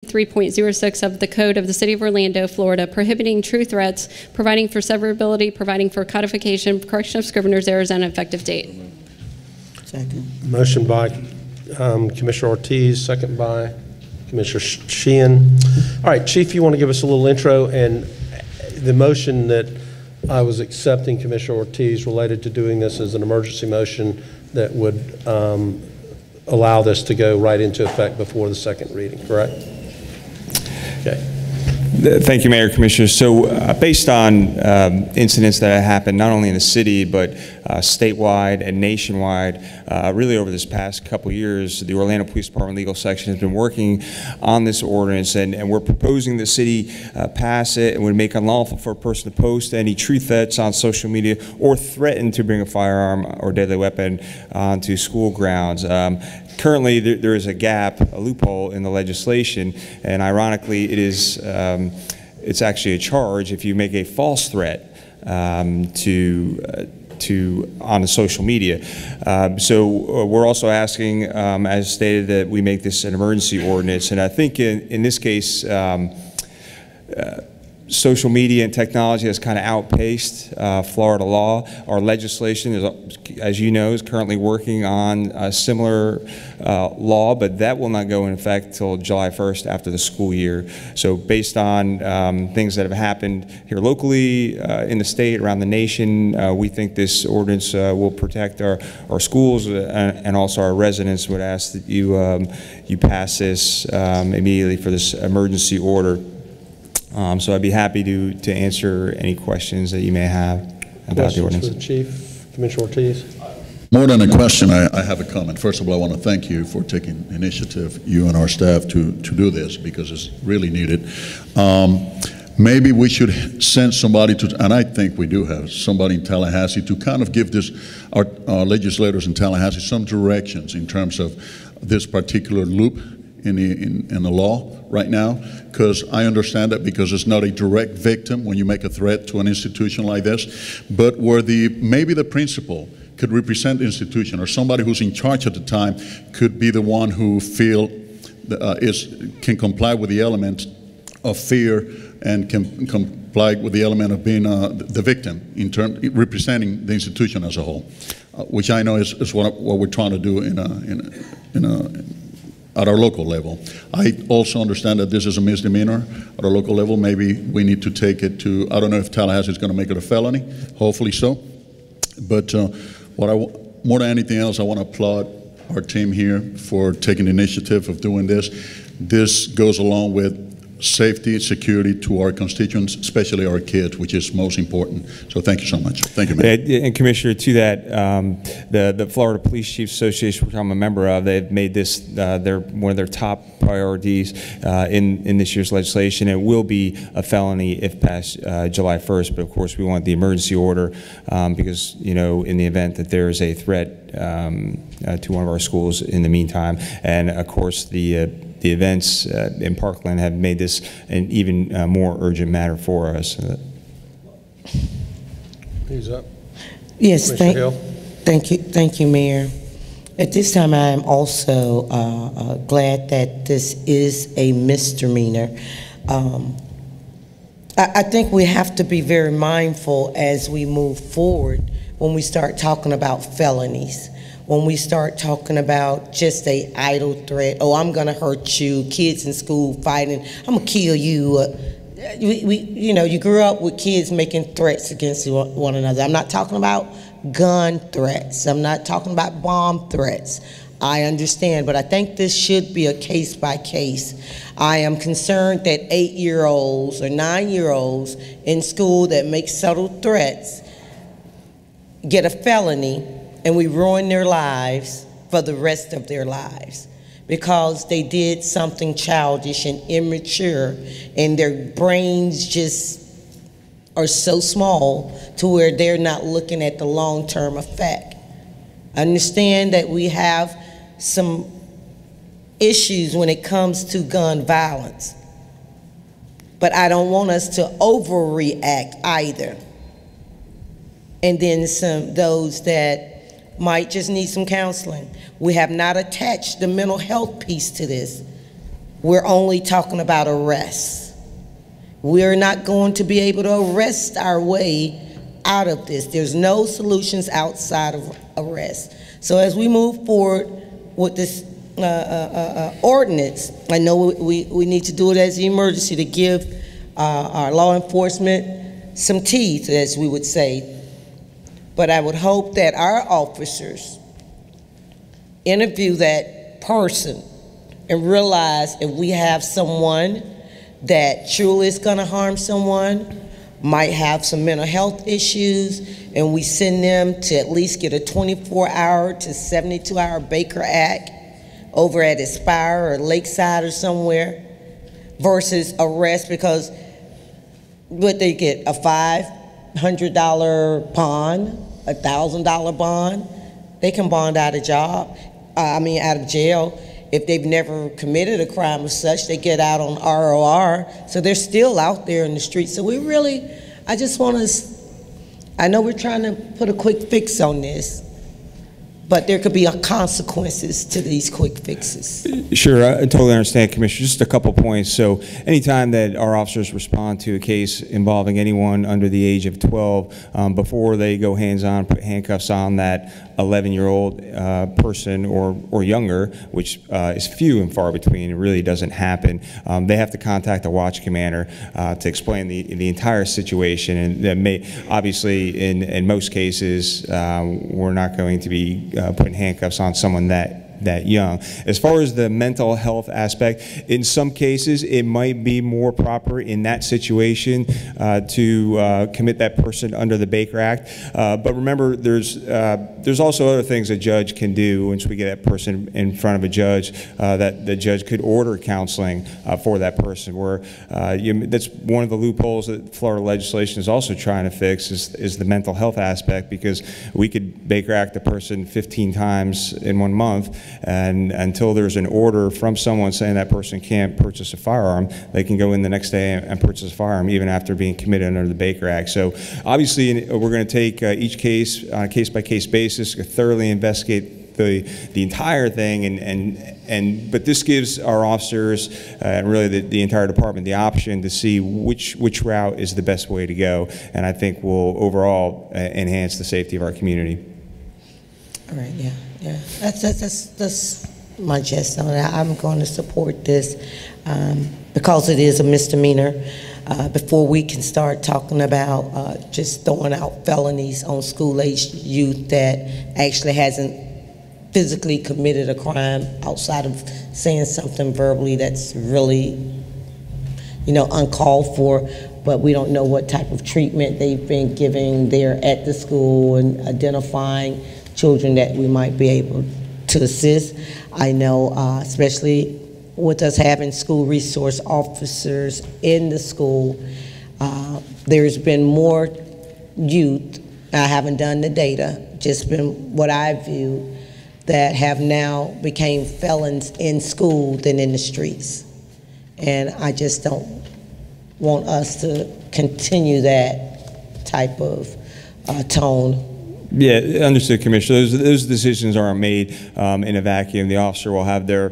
3.06 of the Code of the City of Orlando, Florida, prohibiting true threats, providing for severability, providing for codification, correction of scrivener's errors, and effective date. Second. Motion by Commissioner Ortiz, second by Commissioner Sheehan. All right, Chief, you want to give us a little intro? And the motion that I was accepting, Commissioner Ortiz, related to doing this as an emergency motion that would allow this to go right into effect before the second reading, correct? Okay. Thank you, Mayor, Commissioners. So based on incidents that have happened not only in the city but statewide and nationwide, really over this past couple years, the Orlando Police Department Legal Section has been working on this ordinance, and we're proposing the city pass it and would make unlawful for a person to post any true threats on social media or threaten to bring a firearm or deadly weapon onto school grounds. Currently, there is a gap, a loophole in the legislation, and ironically, it is it's actually a charge if you make a false threat on the social media. So we're also asking, as stated, that we make this an emergency ordinance, and I think in this case, social media and technology has kind of outpaced Florida law. Our legislation, is, as you know, is currently working on a similar law, but that will not go in effect until July 1st after the school year. So based on things that have happened here locally, in the state, around the nation, we think this ordinance will protect our schools and also our residents. Would ask that you pass this immediately for this emergency order. So I'd be happy to answer any questions that you may have about the ordinance. For the Chief, Commissioner Ortiz. More than a question, I have a comment. First of all, I want to thank you for taking initiative, you and our staff, to do this, because it's really needed. Maybe we should send somebody to, and I think we do have somebody in Tallahassee, to kind of give our legislators in Tallahassee some directions in terms of this particular loop in the law right now, because I understand that, because it's not a direct victim when you make a threat to an institution like this, but where maybe the principal could represent the institution, or somebody who's in charge at the time could be the one who can comply with the element of fear and can comply with the element of being the victim representing the institution as a whole, which I know is what we're trying to do at our local level. I also understand that this is a misdemeanor at our local level. Maybe we need to take it to, I don't know if Tallahassee is going to make it a felony, hopefully so. But more than anything else, I want to applaud our team here for taking the initiative of doing this. This goes along with safety, security to our constituents, especially our kids, which is most important. So thank you so much. Thank you, Mayor. And Commissioner, to that, the Florida Police Chiefs Association, which I'm a member of, they've made this one of their top priorities in this year's legislation. It will be a felony if passed July 1st, but of course we want the emergency order because, you know, in the event that there is a threat to one of our schools in the meantime. And of course the events in Parkland have made this an even more urgent matter for us. Who's up? Yes, thank you, Mayor. At this time, I am also glad that this is a misdemeanor. I think we have to be very mindful as we move forward when we start talking about felonies. When we start talking about just a idle threat, oh, I'm gonna hurt you, kids in school fighting, I'm gonna kill you. You know, you grew up with kids making threats against one another. I'm not talking about gun threats. I'm not talking about bomb threats. I understand, but I think this should be a case by case. I am concerned that 8-year-olds or 9-year-olds in school that make subtle threats get a felony, and we ruin their lives for the rest of their lives because they did something childish and immature, and their brains just are so small to where they're not looking at the long-term effect. I understand that we have some issues when it comes to gun violence, but I don't want us to overreact either. And then those that might just need some counseling. We have not attached the mental health piece to this. we're only talking about arrests. We're not going to be able to arrest our way out of this. There's no solutions outside of arrest. So as we move forward with this ordinance, I know we need to do it as an emergency to give our law enforcement some teeth, as we would say. But I would hope that our officers interview that person and realize if we have someone that truly is going to harm someone, might have some mental health issues, and we send them to at least get a 24-hour to 72-hour Baker Act over at Aspire or Lakeside or somewhere, versus arrest, because what they get, a $500 bond, a $1,000 bond, they can bond out of job, out of jail. If they've never committed a crime of such, they get out on ROR, so they're still out there in the streets. So we really, I just want to, I know we're trying to put a quick fix on this, but there could be consequences to these quick fixes. Sure, I totally understand, Commissioner. Just a couple points. So anytime that our officers respond to a case involving anyone under the age of 12, before they go hands-on, put handcuffs on that 11-year-old person or younger, which is few and far between, it really doesn't happen, they have to contact the watch commander to explain the entire situation. And that may, obviously, in most cases, we're not going to be putting handcuffs on someone that young. As far as the mental health aspect, in some cases it might be more proper in that situation to commit that person under the Baker Act. But remember, there's also other things a judge can do once we get that person in front of a judge, that the judge could order counseling for that person. Where that's one of the loopholes that Florida legislation is also trying to fix is the mental health aspect, because we could Baker Act a person 15 times in 1 month, and until there's an order from someone saying that person can't purchase a firearm, they can go in the next day and purchase a firearm even after being committed under the Baker Act. So obviously we're going to take each case on a case-by-case basis, thoroughly investigate the entire thing, but this gives our officers and really the entire department the option to see which route is the best way to go, and I think will overall enhance the safety of our community. All right, yeah. That's my gist on it. I'm going to support this because it is a misdemeanor. Before we can start talking about just throwing out felonies on school-aged youth that actually hasn't physically committed a crime outside of saying something verbally that's really, uncalled for, but we don't know what type of treatment they've been giving there at the school and identifying children that we might be able to assist. I know, especially with us having school resource officers in the school, there's been more youth, I haven't done the data, just been what I view, that have now became felons in school than in the streets. And I just don't want us to continue that type of tone. Yeah, understood, Commissioner. Those decisions aren't made in a vacuum. The officer will have their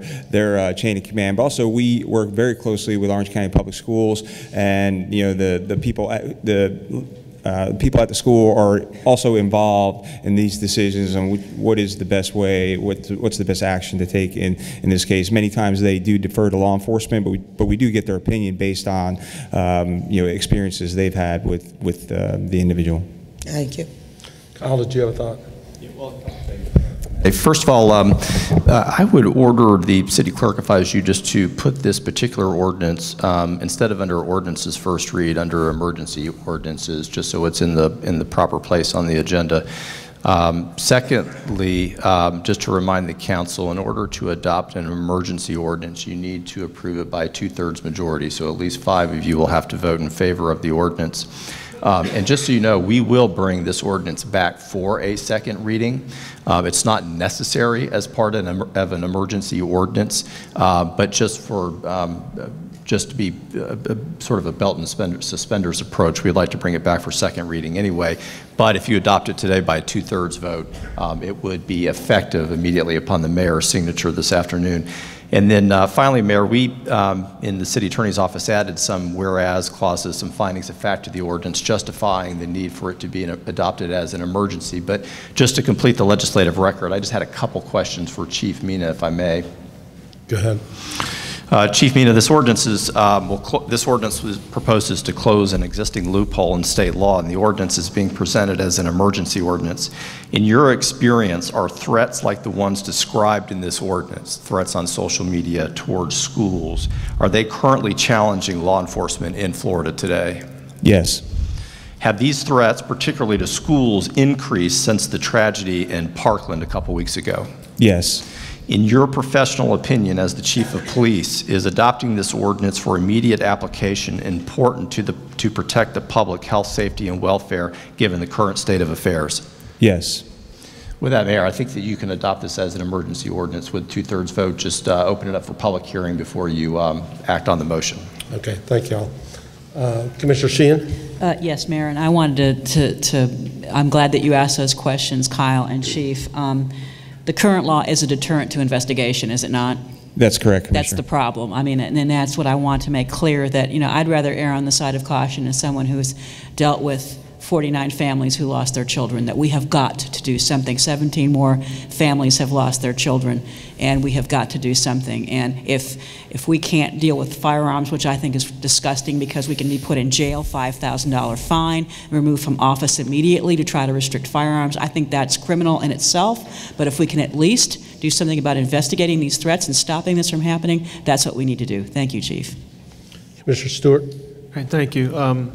chain of command. But also, we work very closely with Orange County Public Schools, and the people at people at the school are also involved in these decisions on what is the best way, what's the best action to take in this case. Many times they do defer to law enforcement, but we do get their opinion based on experiences they've had with the individual. Thank you. Kyle, did you have a thought? Yeah, well, first of all, I would order the city clerk, if I was you, just to put this particular ordinance, instead of under ordinances first read, under emergency ordinances, just so it's in the proper place on the agenda. Secondly, just to remind the council, in order to adopt an emergency ordinance, you need to approve it by 2/3 majority. So at least 5 of you will have to vote in favor of the ordinance. And just so you know, we will bring this ordinance back for a second reading. It's not necessary as part of an emergency ordinance, but just to be sort of a belt and suspenders approach, we'd like to bring it back for second reading anyway. But if you adopt it today by a 2/3 vote, it would be effective immediately upon the mayor's signature this afternoon. And then finally, Mayor, we in the City Attorney's Office added some whereas clauses, some findings of fact to the ordinance justifying the need for it to be adopted as an emergency. But just to complete the legislative record, I just had a couple questions for Chief Mina, if I may. Go ahead. Chief Mina, this ordinance proposes to close an existing loophole in state law, and the ordinance is being presented as an emergency ordinance. In your experience, are threats like the ones described in this ordinance, threats on social media towards schools, are they currently challenging law enforcement in Florida today? Yes. Have these threats, particularly to schools, increased since the tragedy in Parkland a couple weeks ago? Yes. In your professional opinion as the Chief of Police, is adopting this ordinance for immediate application important to protect the public health, safety, and welfare given the current state of affairs? Yes. With that, Mayor, I think that you can adopt this as an emergency ordinance with 2/3 vote. Just open it up for public hearing before you act on the motion. Okay, thank y'all. Commissioner Sheehan? Yes, Mayor, and I wanted to I'm glad that you asked those questions, Kyle and Chief. The current law is a deterrent to investigation, is it not? That's correct, Commissioner. That's the problem. I mean, and that's what I want to make clear, that, you know, I'd rather err on the side of caution as someone who's dealt with 49 families who lost their children, that we have got to do something. 17 more families have lost their children, and we have got to do something. And if we can't deal with firearms, which I think is disgusting because we can be put in jail, $5,000 fine, removed from office immediately to try to restrict firearms, I think that's criminal in itself. But if we can at least do something about investigating these threats and stopping this from happening, that's what we need to do. Thank you, Chief. Commissioner Stewart? All right, thank you.